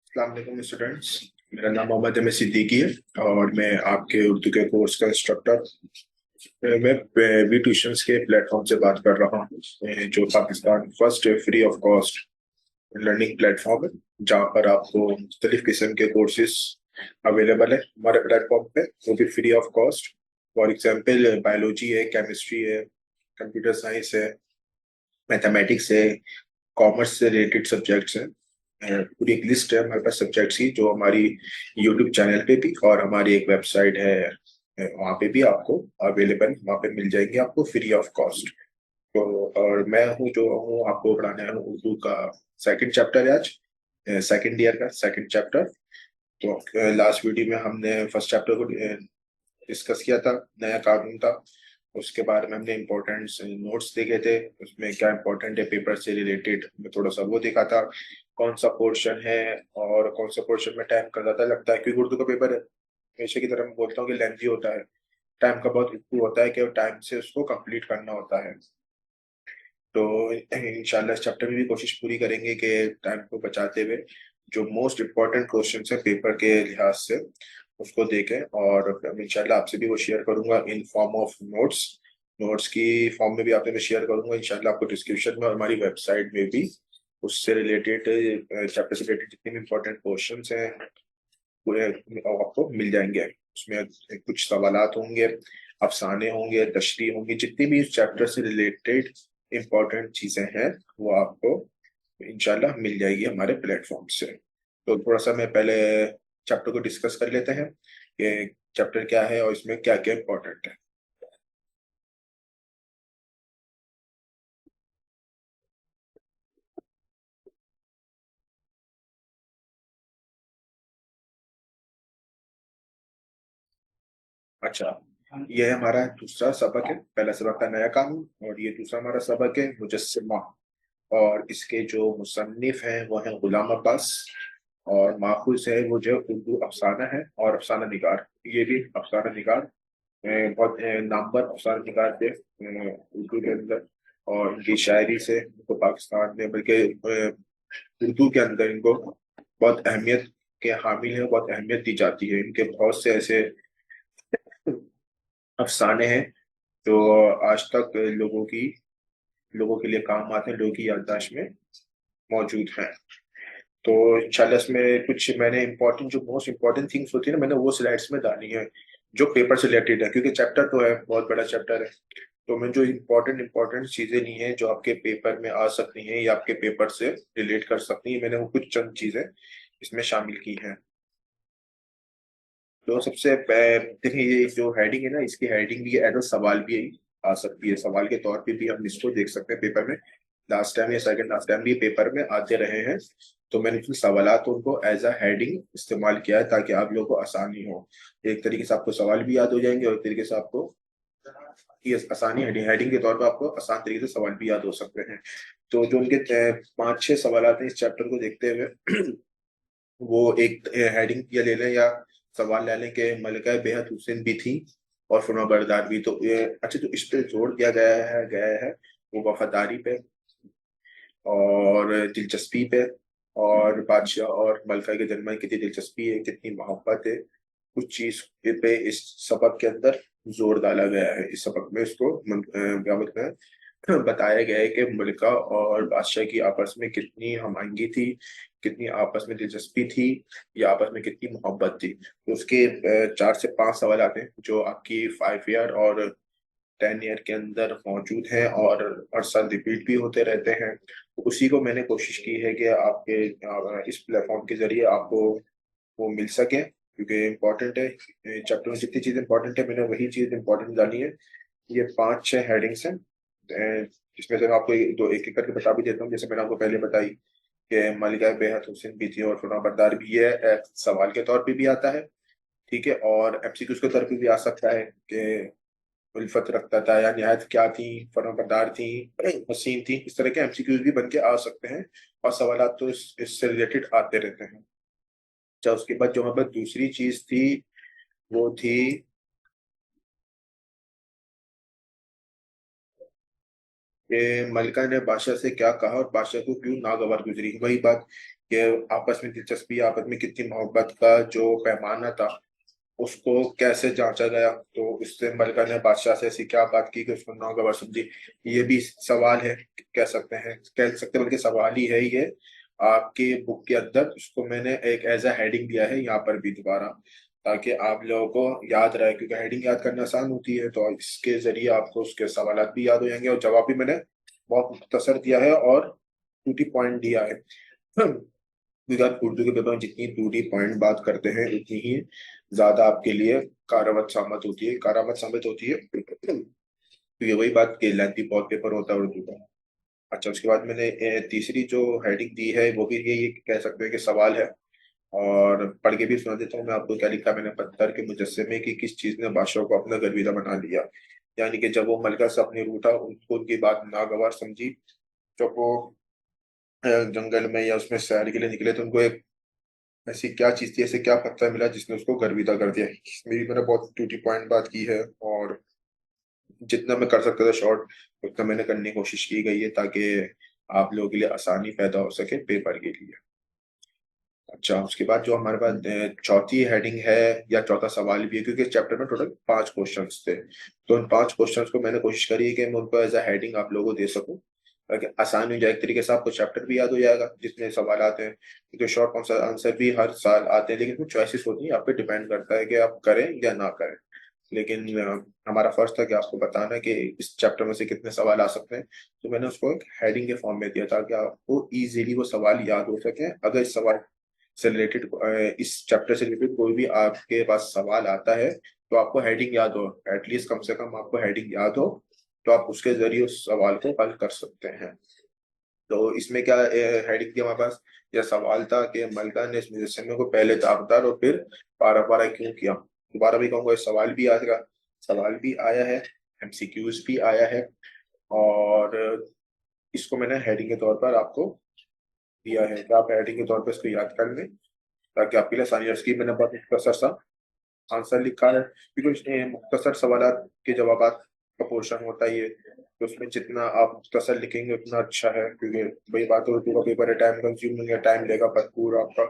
अस्सलाम वालेकुम स्टूडेंट्स। मेरा नाम मोहम्मद अहमद सिद्दीकी है और मैं आपके उर्दू के कोर्स का इंस्ट्रक्टर। मैं वी ट्यूशंस के प्लेटफॉर्म से बात कर रहा हूँ, जो Pakistan first free of cost learning platform है, जहाँ पर आपको मुख्तलिफ किस्म के कोर्सेज अवेलेबल है हमारे प्लेटफॉर्म पे, वो भी free of cost. For example biology है, केमिस्ट्री है, कंप्यूटर साइंस है, मैथमेटिक्स है, कॉमर्स से रिलेटेड सब्जेक्ट्स हैं। पूरी एक लिस्ट है हमारे पास सब्जेक्ट्स की, जो हमारी यूट्यूब चैनल पे भी और हमारी एक वेबसाइट है, वहाँ पे भी आपको अवेलेबल, वहाँ पे मिल जाएंगे आपको फ्री ऑफ कॉस्ट। तो और मैं हूँ जो हूँ आपको पढ़ाने वाला हूँ उर्दू का सेकंड चैप्टर है आज, सेकंड ईयर का सेकंड चैप्टर। तो लास्ट वीडियो में हमने फर्स्ट चैप्टर को डिस्कस किया था, नया कानून था। उसके बारे में हमने इम्पोर्टेंट नोट्स देखे थे, उसमें क्या इम्पोर्टेंट है पेपर से रिलेटेड, मैं थोड़ा सा वो देखा था, कौन सा पोर्शन है और कौन सा पोर्शन में टाइम का ज्यादा लगता है, क्योंकि उर्दू का पेपर हमेशा की तरह मैं बोलता हूँ कि लेंथी होता है, टाइम का बहुत इशू होता है कि टाइम से उसको कंप्लीट करना होता है। तो इंशाल्लाह इस चैप्टर में भी कोशिश पूरी करेंगे कि टाइम को बचाते हुए जो मोस्ट इम्पोर्टेंट क्वेश्चन है पेपर के लिहाज से उसको देखें, और इंशाल्लाह आपसे भी वो शेयर करूंगा in form of notes. Notes की फॉर्म में भी आपसे मैं शेयर करूंगा इंशाल्लाह, आपको डिस्क्रिप्शन में और हमारी वेबसाइट में भी उससे रिलेटेड, चैप्टर से रिलेटेड जितने भी इम्पोर्टेंट क्वेश्चन हैं पूरे आपको मिल जाएंगे। उसमें कुछ सवालात होंगे, अफसाने होंगे, तशरीह होंगी, जितनी भी इस चैप्टर से रिलेटेड इम्पोर्टेंट चीजें हैं वो आपको इंशाल्लाह मिल जाएगी हमारे प्लेटफॉर्म से। तो थोड़ा सा मैं पहले चैप्टर को डिस्कस कर लेते हैं कि चैप्टर क्या है और इसमें क्या क्या इम्पोर्टेंट है। अच्छा, ये हमारा दूसरा सबक है। पहला सबक था नया कानून और ये दूसरा हमारा सबक है मुजस्सिमा। और इसके जो मुसन्निफ हैं वो हैं गुलाम अब्बास, और माखुज है वो जो उर्दू अफसाना है और अफसाना निगार। ये भी अफसाना निगार, बहुत नामवर अफसाना निगार थे उर्दू के अंदर। और इनकी शायरी से इनको पाकिस्तान में, बल्कि उर्दू के अंदर इनको बहुत अहमियत के हामिल है, बहुत अहमियत दी जाती है। इनके बहुत से ऐसे अफसाने हैं जो आज तक लोगों के लिए काम आते हैं, लोगों की याददाश्त में मौजूद हैं। तो इंशाल्लाह इसमें कुछ मैंने इंपॉर्टेंट, जो मोस्ट इंपॉर्टेंट थिंग्स होती है ना, मैंने वो स्लाइड्स में डाली है जो पेपर से रिलेटेड है, क्योंकि चैप्टर तो है, बहुत बड़ा चैप्टर है। तो मैं जो इंपॉर्टेंट चीजें नहीं है जो आपके पेपर में आ सकती हैं या आपके पेपर से रिलेट कर सकती हैं, मैंने वो कुछ चंद चीजें इसमें शामिल की हैं। तो सबसे देखिए, ये जो हेडिंग है ना, इसकी हेडिंग भी एज अ सवाल भी आ सकती है, सवाल के तौर पे भी हम इसको देख सकते हैं पेपर में। लास्ट टाइम या सेकंड लास्ट टाइम भी पेपर में आते रहे हैं। तो मैंने जो सवालात तो उनको एज अ हेडिंग इस्तेमाल किया है ताकि आप लोगों को आसानी हो। एक तरीके से आपको सवाल भी याद हो जाएंगे और एक तरीके से आपको ये आसानी, हेडिंग हेडिंग के तौर पर आपको आसान तरीके से सवाल भी याद हो सकते हैं। तो जो उनके पांच छह सवाल हैं इस चैप्टर को देखते हुए वो एक हेडिंग ये ले लें या सवाल ले लें कि मलिका बेहद हुसैन भी थी और फरमा बरदार भी। तो ये अच्छा, तो इस पे जोर दिया गया है वो वफादारी पे और दिलचस्पी पे, और बादशाह और मलका के जन्म में कितनी दिलचस्पी है, कितनी मोहब्बत है, कुछ चीज पे इस सबक के अंदर जोर डाला गया है। इस सबक में इसको क्या बोलते हैं, बताया गया है कि मलिका और बादशाह की आपस में कितनी हमआहंगी थी, कितनी आपस में दिलचस्पी थी, या आपस में कितनी मोहब्बत थी। तो उसके 4 से 5 सवाल आते हैं जो आपकी 5 ईयर और 10 ईयर के अंदर मौजूद हैं और हर साल रिपीट भी होते रहते हैं। तो उसी को मैंने कोशिश की है कि आपके इस प्लेटफॉर्म के जरिए आपको वो मिल सके, क्योंकि इम्पोर्टेंट है। चैप्टर में जितनी चीज़ इंपॉर्टेंट है मैंने वही चीज़ इंपॉर्टेंट डाली है। ये 5 6 हेडिंग्स हैं, जिसमें से मैं आपको दो एक एक करके बता भी देता हूँ। जैसे मैंने आपको पहले बताई कि मालिका बेहद हुसैन भी थी और फना बरदार भी, ये सवाल के तौर पे भी आता है, ठीक है, और एमसीक्यूज के तौर पे भी आ सकता है कि उल्फत रखता था या निहायत क्या थी, फर्माबरदार थी, हसीन थी, इस तरह के एमसीक्यूज भी बन के आ सकते हैं। और सवाल तो इससे रिलेटेड आते रहते हैं। अच्छा, उसके बाद जो हमारे पास दूसरी चीज थी वो थी कि मलिका ने बादशाह से क्या कहा और बादशाह को क्यों नागवार गुजरी, वही बात कि आपस में दिलचस्पी, आपस में कितनी मोहब्बत का जो पैमाना था उसको कैसे जांचा गया। तो उससे मलिका ने बादशाह से ऐसी क्या बात की कि उसको नागवार समझी। ये भी सवाल है, कह सकते हैं, कह सकते हैं, बल्कि सवाल ही है ये आपके बुक के अंदर। उसको मैंने एक एज अ हेडिंग दिया है यहाँ पर भी दोबारा, ताकि आप लोगों को याद रहे, क्योंकि हेडिंग याद करना आसान होती है, तो इसके जरिए आपको उसके सवाल भी याद हो जाएंगे और जवाब भी मैंने बहुत मुख्तसर दिया है और टूटी पॉइंट दिया है। क्योंकि आप उर्दू के पेपर में जितनी टूटी पॉइंट बात करते हैं उतनी ही ज्यादा आपके लिए कारामत साबित होती है। तो ये वही बात कि लेंथी बहुत पेपर होता है उर्दू का। अच्छा, उसके बाद मैंने तीसरी जो हेडिंग दी है वो भी ये कह सकते हैं कि सवाल है। और पढ़ के भी सुना देता हूँ मैं आपको क्या लिखा मैंने। पत्थर के मुजस्समे की किस चीज ने बादशाह को अपना गर्विदा बना लिया। यानी कि जब वो मलका से अपने रूठा, उनको उनकी बात नागवार समझी। जब वो जंगल में या उसमें सैर के लिए निकले तो उनको एक ऐसी क्या चीज थी, ऐसे क्या पत्थर मिला जिसने उसको गर्विदा कर दिया। इसमें भी मैंने बहुत टूटी पॉइंट बात की है, और जितना मैं कर सकता था शॉर्ट उतना मैंने करने की कोशिश की गई है, ताकि आप लोगों के लिए आसानी पैदा हो सके पेपर के लिए। अच्छा, उसके बाद जो हमारे पास चौथी हेडिंग है या चौथा सवाल भी है, क्योंकि इस चैप्टर में टोटल 5 क्वेश्चंस थे। तो उन 5 क्वेश्चंस को मैंने कोशिश करी है कि मैं उनको एज अ हेडिंग आप लोगों को दे सकूं, ताकि आसान हो जाए। एक तरीके से आपको चैप्टर भी याद हो जाएगा जिसमें सवाल आते हैं, क्योंकि शॉर्ट आंसर आंसर भी हर साल आते हैं, लेकिन कुछ चॉइसेस होती हैं, आप पे डिपेंड करता है कि आप करें या ना करें। लेकिन हमारा फर्ज था कि आपको बताना है कि इस चैप्टर में से कितने सवाल आ सकते हैं। तो मैंने उसको एक हेडिंग के फॉर्म में दिया ताकि आपको इजीली वो सवाल याद हो सके। अगर इस सवाल से रिलेटेड, इस चैप्टर से रिलेटेड कोई भी आपके पास सवाल आता है तो आपको हेडिंग याद हो, एटलीस्ट कम से कम आपको हेडिंग याद हो, तो आप उसके जरिए उस सवाल को हल कर सकते हैं। तो इसमें क्या हेडिंग थी हमारे पास, यह सवाल था कि मलका ने इस मुजस्समे को पहले दागदार और फिर पारा पारा क्यों किया। दोबारा भी कहूंगा, इस सवाल भी आएगा, सवाल भी आया है, एमसीक्यूज भी आया है, और इसको मैंने हेडिंग के तौर पर आपको दिया है कि आप हेडिंग के तौर पर इसको याद कर लें, ताकि आपके लिए आसानी हो। इसकी मैंने बहुत मुख्तसर सा आंसर लिखा है, क्योंकि मुख्तसर सवाल के जवाब का पोर्शन होता ही है, तो उसमें जितना आप मुख्तसर लिखेंगे उतना अच्छा है। क्योंकि वही बात है, उर्दू का पेपर है, टाइम कंज्यूमिंग है, टाइम लेगा भरपूर आपका।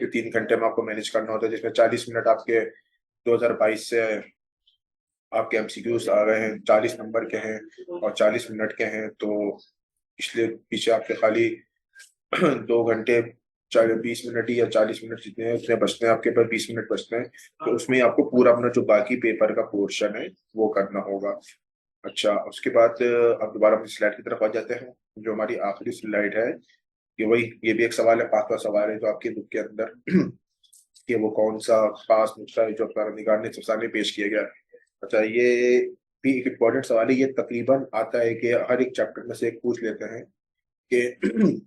ये 3 घंटे में आपको मैनेज करना होता है, जिसमें 40 मिनट आपके 2022 से आपके एमसीक्यूज आ गए हैं, 40 नंबर के हैं और 40 मिनट के हैं। तो इसलिए पीछे आपके खाली 2 घंटे 20 मिनट ही या 40 मिनट जितने हैं उतने बचते हैं, आपके पास 20 मिनट बचते हैं। तो उसमें आपको पूरा अपना जो बाकी पेपर का पोर्शन है वो करना होगा। अच्छा, उसके बाद अब दोबारा अपनी स्लाइड की तरफ आ जाते हैं। जो हमारी आखिरी स्लाइड है, कि वही ये भी एक सवाल है, 5वां सवाल है जो आपकी बुक के अंदर कि वो कौन सा खास नुस्खा है जो परवरदिगार ने सबसे पेश किया गया। अच्छा, ये भी एक इम्पोर्टेंट सवाल है। ये तकरीबन आता है कि हर एक चैप्टर में से एक पूछ लेते हैं कि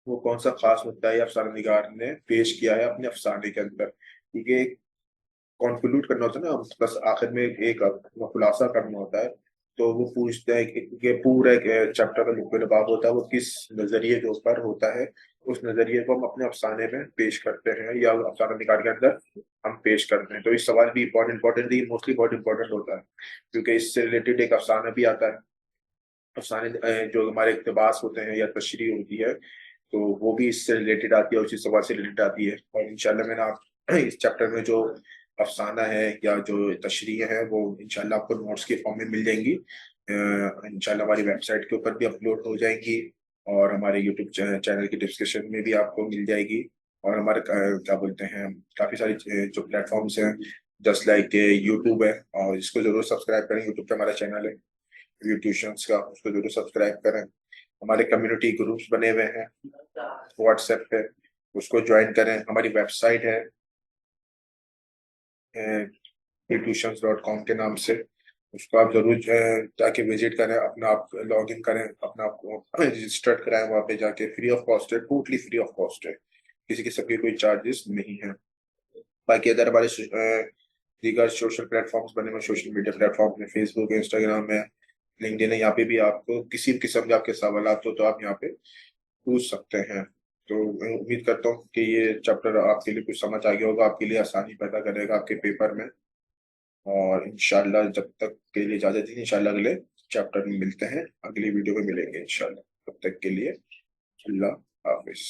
वो कौन सा खास मुद्दा है अफसाना निगार ने पेश किया है अपने अफसाने के अंदर। क्योंकि कंक्लूड करना होता है ना, बस आखिर में एक अपना खुलासा करना होता है। तो वो पूछते हैं कि पूरा एक चैप्टर का नुक्ते नबाब होता है वो किस नजरिए के ऊपर होता है। उस नजरिए को हम अपने अफसाने में पेश करते हैं या अफसाना निगार के अंदर हम पेश करते हैं। तो इस सवाल भी बहुत इंपॉर्टेंट, मोस्टली बहुत इंपॉर्टेंट होता है, क्योंकि इससे रिलेटेड एक अफसाना भी आता है। अफसाने जो हमारे इक़्तिबास होते हैं या तशरीह होती है, तो वो भी इससे रिलेटेड आती है, उसी सवाल से रिलेटेड आती है। और इंशाल्लाह मैंने आप इस चैप्टर में जो अफसाना है या जो तशरीह है वो इंशाल्लाह आपको नोट्स के फॉर्म में मिल जाएंगी। इंशाल्लाह हमारी वेबसाइट के ऊपर भी अपलोड हो जाएंगी, और हमारे यूट्यूब चैनल की डिस्क्रिप्शन में भी आपको मिल जाएगी। और हमारे क्या बोलते हैं, काफ़ी सारी जो प्लेटफॉर्म्स हैं, जस्ट लाइक यूट्यूब है, और इसको जरूर सब्सक्राइब करें। यूट्यूब पे हमारा चैनल है व्यू ट्यूशंस का, उसको जरूर सब्सक्राइब करें। हमारे कम्युनिटी ग्रुप्स बने हुए हैं व्हाट्सएप पे, उसको ज्वाइन करें। हमारी वेबसाइट है ट्यूशंस.com के नाम से, उसको आप जरूर जाके विजिट करें, अपना आप लॉग इन करें, अपना आपको रजिस्टर्ड कराएं। वहाँ पे जाके फ्री ऑफ कॉस्ट है, टोटली फ्री ऑफ कॉस्ट है, किसी किस्म के कोई चार्जेस नहीं है। बाकी अगर हमारे दीगर सोशल प्लेटफॉर्म्स बने हुए, सोशल मीडिया प्लेटफॉर्म में, फेसबुक, इंस्टाग्राम में, लिंक्डइन है, यहाँ पे भी आपको किसी भी किस्म के आपके सवाल हो तो आप यहाँ पे पूछ सकते हैं। तो मैं उम्मीद करता हूँ कि ये चैप्टर आपके लिए कुछ समझ आ गया होगा, आपके लिए आसानी पैदा करेगा आपके पेपर में। और इंशाल्लाह जब तक के लिए इजाजत दी, इंशाल्लाह अगले चैप्टर में मिलते हैं, अगली वीडियो में मिलेंगे इंशाल्लाह। तब तक के लिए अल्लाह हाफिज।